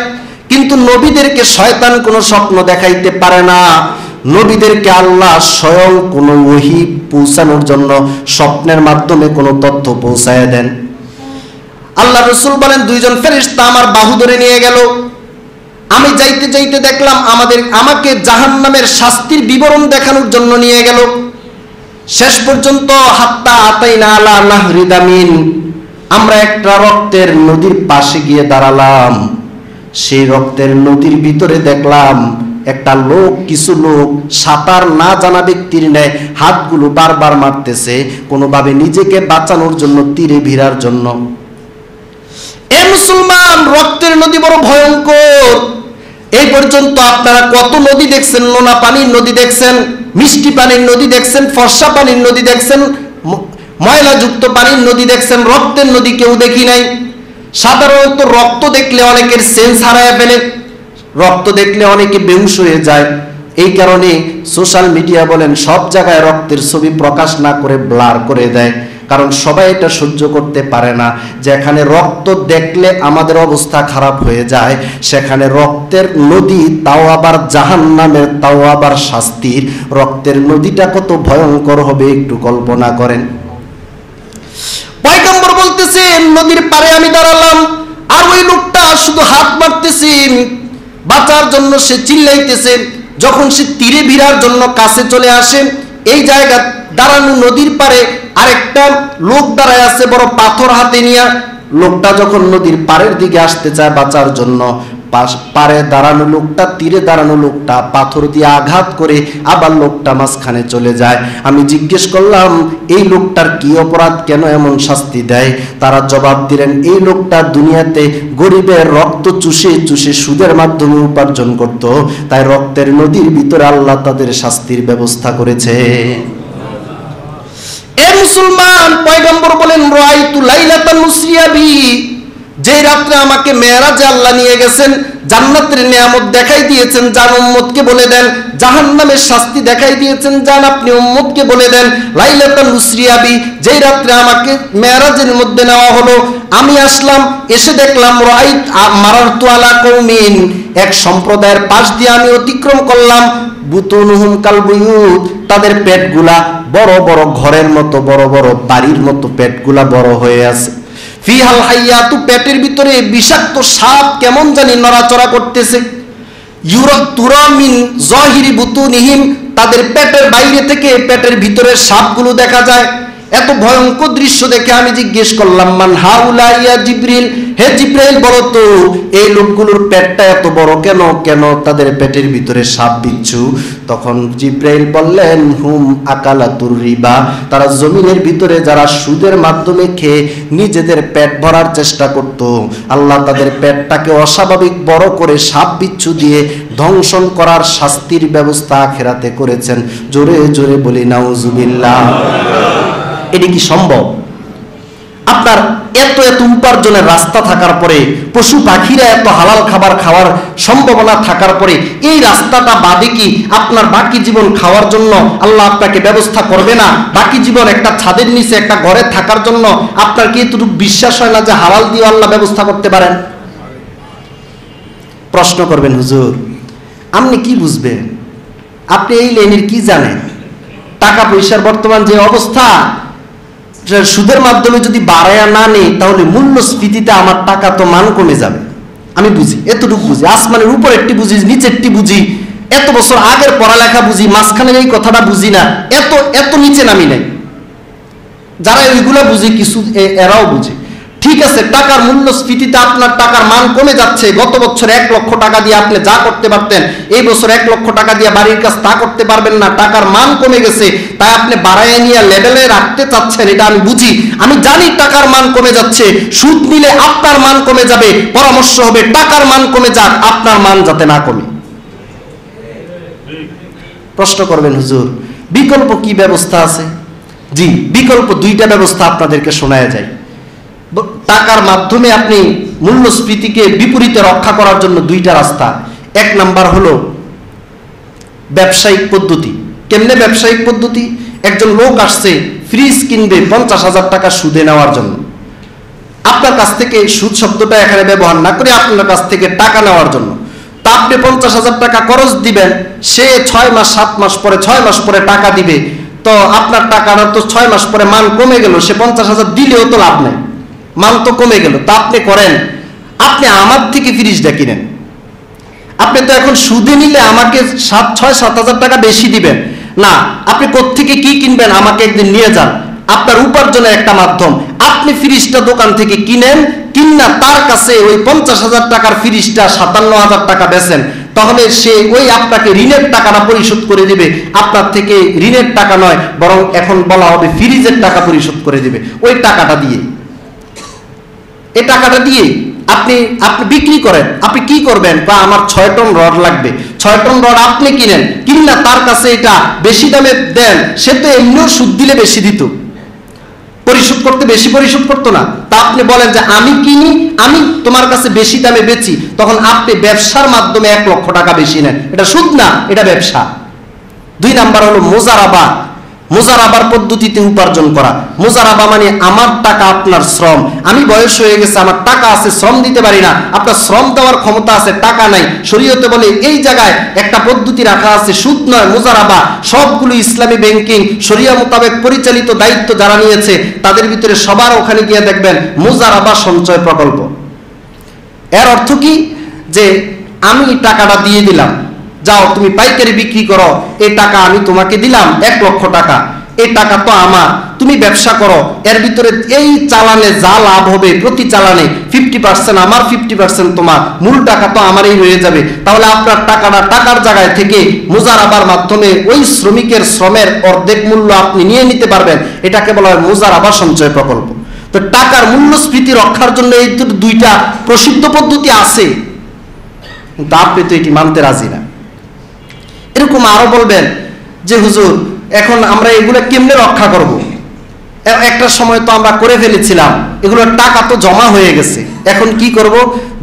কিন্তু নবীদেরকে শয়তান কোনো স্বপ্ন দেখাইতে পারে না। নবীদেরকে আল্লাহ স্বয়ং কোনো ওহী পৌঁছানোর জন্য স্বপ্নের মাধ্যমে কোনো তথ্য পৌঁছায় দেন। আল্লাহ রাসূল বলেন দুইজন ফেরেশতা আমার বাহু ধরে নিয়ে গেল, আমি যাইতে যাইতে দেখলাম আমাকে জাহান্নামের শাস্তির বিবরণ দেখানোর জন্য নিয়ে গেল। শেষ পর্যন্ত হাত্তা আতাইনা আলা নাহরি দামিন, আমরা একটা রক্তের নদীর পাশে গিয়ে দাঁড়ালাম। সেই রক্তের নদীর ভিতরে দেখলাম একটা লোক, কিছু লোক সাঁতার না জানা ব্যক্তির ন্যায় হাতগুলো বারবার মারতেছে, কোনোভাবে নিজেকে বাঁচানোর জন্য, তীরে ভিড়ার জন্য। এ মুসলমান, রক্তের নদী বড় ভয়ঙ্কর। এই পর্যন্ত আপনারা কত নদী দেখছেন? নোনা পানির নদী দেখছেন, মিষ্টি পানির নদী দেখছেন, ফর্সা পানির নদী দেখছেন, ময়লাযুক্ত পানির নদী দেখছেন, রক্তের নদী কেউ দেখি নাই। সাধারণত রক্ত দেখলে অনেকের সেন্স হারায় ফেলে, রক্ত দেখলে অনেকে বেহুশ হয়ে যায়। এই কারণে সোশ্যাল মিডিয়া বলেন সব জায়গায় রক্তের ছবি প্রকাশ না করে ব্লার করে দেয়, কারণ সবাই এটা সহ্য করতে পারে না। যেখানে রক্ত দেখলে আমাদের অবস্থা খারাপ হয়ে যায়, সেখানে রক্তের নদী, তাও আবার জাহান্নামের, তাও আবার শাস্তির, রক্তের নদীটা কত ভয়ঙ্কর হবে একটু কল্পনা করেন। পয়গম্বর বলতেছে নদীর পাড়ে আমি দাঁড়ালাম, আর ওই লোকটা শুধু হাত মারতেছে বাঁচার জন্য, সে চিল্লাইতেছে। যখন সে তীরে ভিড়ার জন্য কাছে চলে আসে, এই জায়গা দাঁড়ানো নদীর পাড়ে আরেকটা লোক দাঁড়ায় আছে বড় পাথর হাতে নিয়ে। লোকটা যখন নদীর পাড়ের দিকে আসতে চায় বাঁচার জন্য, পাড়ে দাঁড়ানো লোকটা, তীরে দাঁড়ানো লোকটা পাথর দিয়ে আঘাত করে আবার লোকটা মাঝখানে চলে যায়। আমি জিজ্ঞেস করলাম এই লোকটার কি অপরাধ, কেন এমন শাস্তি দেয়? তারা জবাব দিলেন এই লোকটা দুনিয়াতে গরিবের রক্ত চুষে চুষে সুদের মাধ্যমে উপার্জন করত, তাই রক্তের নদীর ভিতরে আল্লাহ তাদের শাস্তির ব্যবস্থা করেছে। এ মুসলমান, পয়গম্বর বলেন রাআইতু লাইলাতান মুসরিয়া বি, যে রাত্রে আমাকে মেরাজে আল্লাহ নিয়ে গেছেন, জান্নাতের নিয়ামত দেখাই দিয়েছেন, যান উম্মতকে বলে দেন। জাহান্নামের শাস্তি দেখাই দিয়েছেন, যান আপনি উম্মতকে বলে দেন। লাইলাতুল উসরিয়াবি, যেই রাত্রে আমাকে মেরাজের মধ্যে নেওয়া হলো, আমি আসলাম, এসে দেখলাম রাইত মারারতু আলা কওমিন, এক সম্প্রদায়ের পাশ দিয়ে আমি অতিক্রম করলাম। বুতুনুহুম কালবুয়ুত, তাদের পেটগুলা বড় বড় ঘরের মতো, বড় বড় বাড়ির মতো পেটগুলা বড় হয়ে আছে। ফিহাল হাইয়াতু, পেটের ভিতরে বিষাক্ত সাপ কেমন জানি নড়াচড়া করতেছে। ইউরা মিন যাহিরি বুতুনিহিম, তাদের পেটের বাইরে থেকে পেটের ভিতরের সাপগুলো দেখা যায়। এত ভয়ঙ্কর দৃশ্য দেখে আমি জিজ্ঞেস করলাম, মান হাউলা ইয়া জিবরিল, হে জিবরাইল বলো তো এই লোকগুলোর পেটটা এত বড় কেন, কেন তাদের পেটের ভিতরে সাপ বিচ্ছু? তখন জিবরাইল বললেন, হুম আকালাতুর রিবা, তারা জমিনের ভিতরে যারা সুদের মাধ্যমে খেয়ে নিজেদের পেট ভরার চেষ্টা করত, আল্লাহ তাদের পেটটাকে অস্বাভাবিক বড় করে সাপ বিচ্ছু দিয়ে ধ্বংসন করার শাস্তির ব্যবস্থা আখিরাতে করেছেন। জোরে জোরে বলি নাউজুবিল্লাহ। এটা কি সম্ভব? আপনার এত এত উপার্জনের রাস্তা থাকার পরে, পশু পাখিরা এত হালাল খাবার খাওয়ার সম্ভাবনা থাকার পরে, এই রাস্তাটা বাদে কি আপনার বাকি জীবন খাওয়ার জন্য আল্লাহ আপনাকে ব্যবস্থা করবে না? বাকি জীবন একটা ছাদের নিচে একটা ঘরে থাকার জন্য আপনার কি এতটুকু বিশ্বাস হয় না যে হালাল দিয়ে আল্লাহ ব্যবস্থা করতে পারেন? প্রশ্ন করবেন, হুজুর আপনি কি বুঝবেন? আপনি এই লাইনের কি জানেন? টাকা পয়সার বর্তমান যে অবস্থা, সুদের মাধ্যমে যদি বাড়ায়া না নেই তাহলে মূল্যস্ফীতিতে আমার টাকা তো মান কমে যাবে। আমি বুঝি, এতটুকু বুঝি, আসমানের উপর একটি বুঝি, নিচেরটি বুঝি, এত বছর আগের পড়ালেখা বুঝি, মাঝখানের এই কথাটা বুঝি না, এত এত নিচে নামি নাই। যারা ওইগুলো বুঝে কিছু এরাও বুঝে। ঠিক আছে, টাকার মূল্যস্ফীতিতে আপনার টাকার মান কমে যাচ্ছে। গত বছর 1 লক্ষ টাকা দিয়ে আপনি যা করতে পারতেন, এই বছর 1 লক্ষ টাকা দিয়ে বাড়ির কাজ তা করতে পারবেন না, টাকার মান কমে গেছে, তাই আপনি বাড়াইয়া নিয়ে লেভেলে রাখতে চাচ্ছেন। এটা আমি বুঝি, আমি জানি টাকার মান কমে যাচ্ছে। সুদ নিলে আপনার মান কমে যাবে, পরামর্শ হবে টাকার মান কমে যাক, আপনার মান যাতে না কমে। প্রশ্ন করবেন, হুজুর বিকল্প কি ব্যবস্থা আছে? জি, বিকল্প 2টা ব্যবস্থা আপনাদেরকে শোনায়া যায়। টাকার মাধ্যমে আপনি মূল্যস্ফীতিকে বিপরীতে রক্ষা করার জন্য 2টা রাস্তা। 1 নাম্বার হলো ব্যবসায়িক পদ্ধতি। কেমনে ব্যবসায়িক পদ্ধতি? একজন লোক আসছে ফ্রিজ কিনবে 50,000 টাকা সুদে নেওয়ার জন্য। আপনার কাছ থেকে, সুদ শব্দটা এখানে ব্যবহার না করে আপনার কাছ থেকে টাকা নেওয়ার জন্য। তা আপনি 50,000 টাকা খরচ দিবেন, সে 6 মাস 7 মাস পরে, 6 মাস পরে টাকা দিবে। তো আপনার টাকাটা তো 6 মাস পরে মান কমে গেল, সে 50,000 দিলেও তো লাভ নেই, মান তো কমে গেল। তা আপনি করেন, আপনি আমার থেকে ফ্রিজটা কিনেন। আপনি তো এখন সুদে নিলে আমাকে 6-7 হাজার টাকা বেশি দিবেন না, আপনি কোত্থেকে কি কিনবেন আমাকে একদিন নিয়ে যান। আপনার উপার্জনের একটা মাধ্যম। আপনি ফ্রিজটা দোকান থেকে কিনেন, কিনা তার কাছে ওই 50,000 টাকার ফ্রিজটা 57,000 টাকা বেচেন, তাহলে সে ওই আপনাকে ঋণের টাকাটা পরিশোধ করে দিবে। আপনার থেকে ঋণের টাকা নয়, বরং এখন বলা হবে ফ্রিজের টাকা পরিশোধ করে দিবে। ওই টাকাটা দিয়ে, এই টাকাটা দিয়ে আপনি বিক্রি করেন। আপনি কি করবেন? বা আমার 6 টন রড লাগবে, 6 টন রড আপনি কিনেন, কিনলে তার কাছে এটা বেশি দামে দেন, সে তো এমনিও সুদ দিলে বেশি দিত, পরিশোধ করতে বেশি পরিশোধ করতো না। তা আপনি বলেন যে আমি কিনি, আমি তোমার কাছে বেশি দামে বেচি, তখন আপনি ব্যবসার মাধ্যমে 1 লক্ষ টাকা বেশি নেন। এটা সুদ না, এটা ব্যবসা। 2 নাম্বার হলো মুজারাবা। মুজারাবার পদ্ধতিতে উপার্জন করা। মুজারাবা মানে আমার টাকা আপনার শ্রম। আমি বয়স হয়ে গেছে, আমার টাকা আছে, শ্রম দিতে পারি না, আপনার শ্রম দেওয়ার ক্ষমতা আছে, টাকা নাই। শরীয়তে বলে এই জায়গায় একটা পদ্ধতি রাখা আছে, সুদ নয়, মুজারাবা। সবগুলো ইসলামী ব্যাংকিং শরিয়া মোতাবেক পরিচালিত দায়িত্ব যারা নিয়েছে তাদের ভিতরে সবার ওখানে গিয়ে দেখবেন মুজারাবা সঞ্চয় প্রকল্প। এর অর্থ কি? যে আমি টাকাটা দিয়ে দিলাম, যাও তুমি পাইকারি বিক্রি করো, এই টাকা আমি তোমাকে দিলাম 1 লক্ষ টাকা, এই টাকা তো আমার, তুমি ব্যবসা করো, এর ভিতরে এই চালানে যা লাভ হবে প্রতি চালানে 50% আমার, 50% তোমার, মূল টাকা তো আমারই হয়ে যাবে। তাহলে আপনার টাকাটা টাকার জায়গায় থেকে মুজারাবার মাধ্যমে ওই শ্রমিকের শ্রমের অর্ধেক মূল্য আপনি নিয়ে নিতে পারবেন। এটাকে বলা হয় মুজারাবা সঞ্চয় প্রকল্প। তো টাকার মূল্যস্ফীতি রক্ষার জন্য এই 2টা প্রসিদ্ধ পদ্ধতি আছে, কিন্তু আপনি তো এটি মানতে রাজি না। এরকম আরো বলবেন যে হুজুর এখন আমরা এগুলো কেমনে রক্ষা করব? একটা সময় তো আমরা করে ফেলেছিলাম, এগুলোর টাকা তো জমা হয়ে গেছে, এখন কি করব?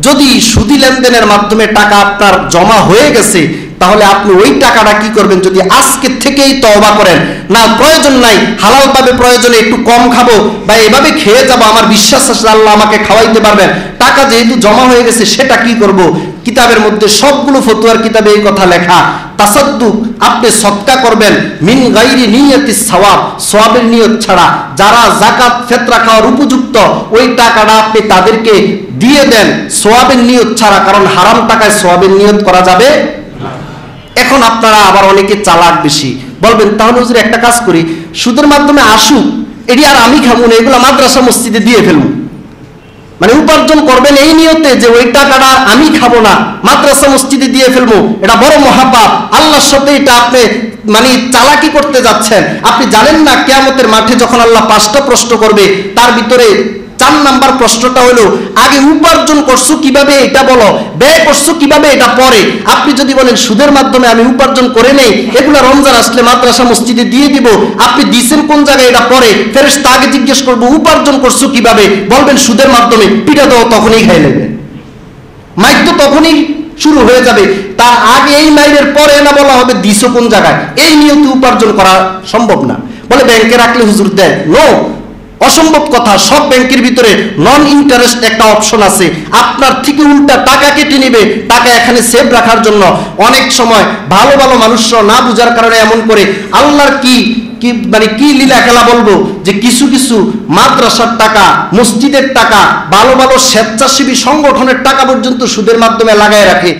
যদি সুদি লেনদেনের মাধ্যমে টাকা আপনার জমা হয়ে গেছে, তাহলে আপনি ওই টাকাটা কি করবেন? যদি আজকে থেকেই তওবা করেন, না প্রয়োজন নাই, হালাল ভাবে প্রয়োজনে একটু কম খাবো বা এভাবে খেয়ে যাবো, আমার বিশ্বাস আছে আল্লাহ আমাকে খাওয়াইতে পারবেন, টাকা যেহেতু জমা হয়ে গেছে সেটা কি করব? কিতাবের মধ্যে সবগুলো ফতোয়ার কিতাবে এই কথা লেখা, তাসাদ্দুক, আপনি সদকা করবেন মিন গায়রি নিয়াতিস সওয়াব, সওয়াবের নিয়ত ছাড়া। যারা যাকাত ফিতরা খাওয়ার উপযুক্ত ওই টাকাটা আপনি তাদেরকে দিয়ে দেন সওয়াবের নিয়ত ছাড়া, কারণ হারাম টাকায় সওয়াবের নিয়ত করা যাবে না। এখন আপনারা আবার অনেকে চালাক বেশি, বলবেন তাহলে হুজুর একটা কাজ করি, সুদের মাধ্যমে আসুক, এটি আর আমি খাবো না, এগুলো মাদ্রাসা মসজিদে দিয়ে ফেলবো। মানে উপার্জন করবেন এই নিয়তে যে ওই টাকাটা আমি খাবো না, মাদ্রাসা মসজিদে দিয়ে ফেলবো, এটা বড় মহাপাপ, আল্লাহর সাথে এটা আপনি মানে চালাকি করতে যাচ্ছেন। আপনি জানেন না কিয়ামতের মাঠে যখন আল্লাহ 5টা প্রশ্ন করবে, তার ভিতরে 4 নাম্বার প্রশ্নটা হলো আগে উপার্জন করছো কিভাবে এটা বলো, ব্যয় করছো কিভাবে এটা পরে। আপনি যদি বলেন সুদের মাধ্যমে আমি উপার্জন করে নেই, এগুলো রমজান আসলে মাদ্রাসা মসজিদে দিয়ে দিব, আপনি দিছেন কোন জায়গায় এটা পরে, ফেরেশতা আগে জিজ্ঞেস করবো উপার্জন করছো কিভাবে, বলবেন সুদের মাধ্যমে, পিঠা দেওয়া তখনই খাই নেবে, মাইক তো তখনই শুরু হয়ে যাবে। তার আগে এই মাইলের পরে না বলা হবে দিছো কোন জায়গায়, এই নিয়তে উপার্জন করা সম্ভব না। বলে ব্যাংকে রাখলে হুজুর দেয়, নো, অসম্ভব কথা। সব ব্যাংকের ভিতরে নন ইন্টারেস্ট একটা অপশন আছে, আপনার থেকে উল্টা টাকা কেটে নেবে, টাকা এখানে সেভ রাখার জন্য। অনেক সময় ভালো ভালো মানুষরা না বুঝার কারণে এমন করে। আল্লাহর কি মানে কি লীলা খেলা বলবো, যে কিছু কিছু মাদ্রাসার টাকা, মসজিদের টাকা, ভালো ভালো স্বেচ্ছাসেবী সংগঠনের টাকা পর্যন্ত সুদের মাধ্যমে লাগায় রাখে।